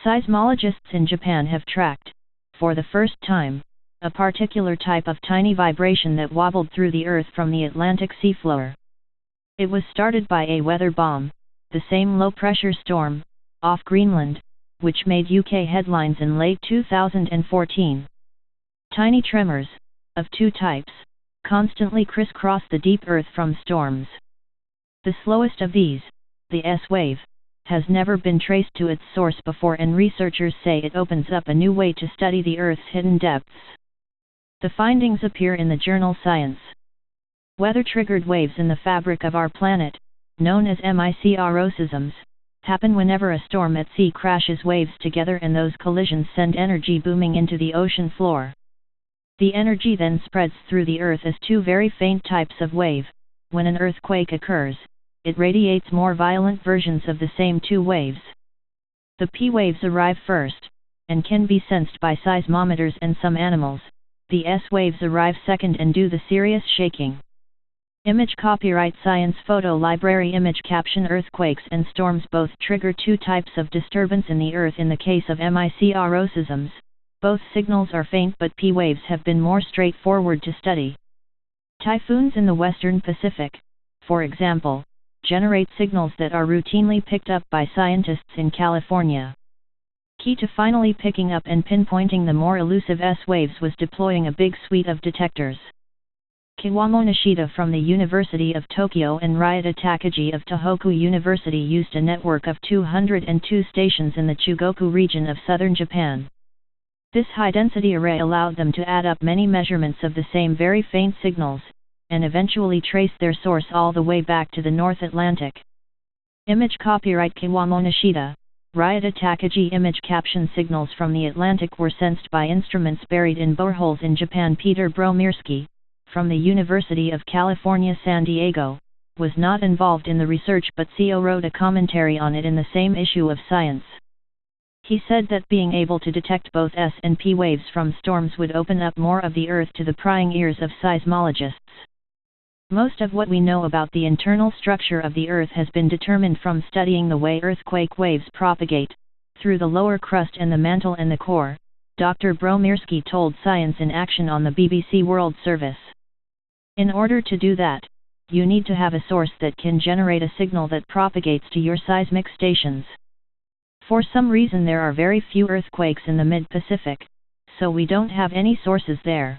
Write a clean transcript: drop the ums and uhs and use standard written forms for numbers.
Seismologists in Japan have tracked, for the first time, a particular type of tiny vibration that wobbled through the Earth from the Atlantic seafloor. It was started by a weather bomb, the same low-pressure storm, off Greenland, which made UK headlines in late 2014. Tiny tremors, of two types, constantly crisscross the deep Earth from storms. The slowest of these, the S-wave, has never been traced to its source before, and researchers say it opens up a new way to study the Earth's hidden depths. The findings appear in the journal Science. Weather-triggered waves in the fabric of our planet, known as microsysms, happen whenever a storm at sea crashes waves together, and those collisions send energy booming into the ocean floor. The energy then spreads through the Earth as two very faint types of wave. When an earthquake occurs, it radiates more violent versions of the same two waves. The P waves arrive first, and can be sensed by seismometers and some animals. The S waves arrive second and do the serious shaking. Image copyright Science Photo Library. Image caption Earthquakes and storms both trigger two types of disturbance in the Earth. In the case of microsysms, both signals are faint, but P waves have been more straightforward to study. Typhoons in the western Pacific, for example, generate signals that are routinely picked up by scientists in California. Key to finally picking up and pinpointing the more elusive S waves was deploying a big suite of detectors. Kiwamo Nishida from the University of Tokyo and Ryota Takagi of Tohoku University used a network of 202 stations in the Chugoku region of southern Japan. This high-density array allowed them to add up many measurements of the same very faint signals, and eventually trace their source all the way back to the North Atlantic. Image copyright Kiwamo Nishida, Ryota Takagi. Image caption Signals from the Atlantic were sensed by instruments buried in boreholes in Japan. Peter Bromirski, from the University of California, San Diego, was not involved in the research, but CO wrote a commentary on it in the same issue of Science. He said that being able to detect both S and P waves from storms would open up more of the Earth to the prying ears of seismologists. Most of what we know about the internal structure of the Earth has been determined from studying the way earthquake waves propagate, through the lower crust and the mantle and the core, Dr. Bromirski told Science in Action on the BBC World Service. In order to do that, you need to have a source that can generate a signal that propagates to your seismic stations. For some reason there are very few earthquakes in the mid-Pacific, so we don't have any sources there.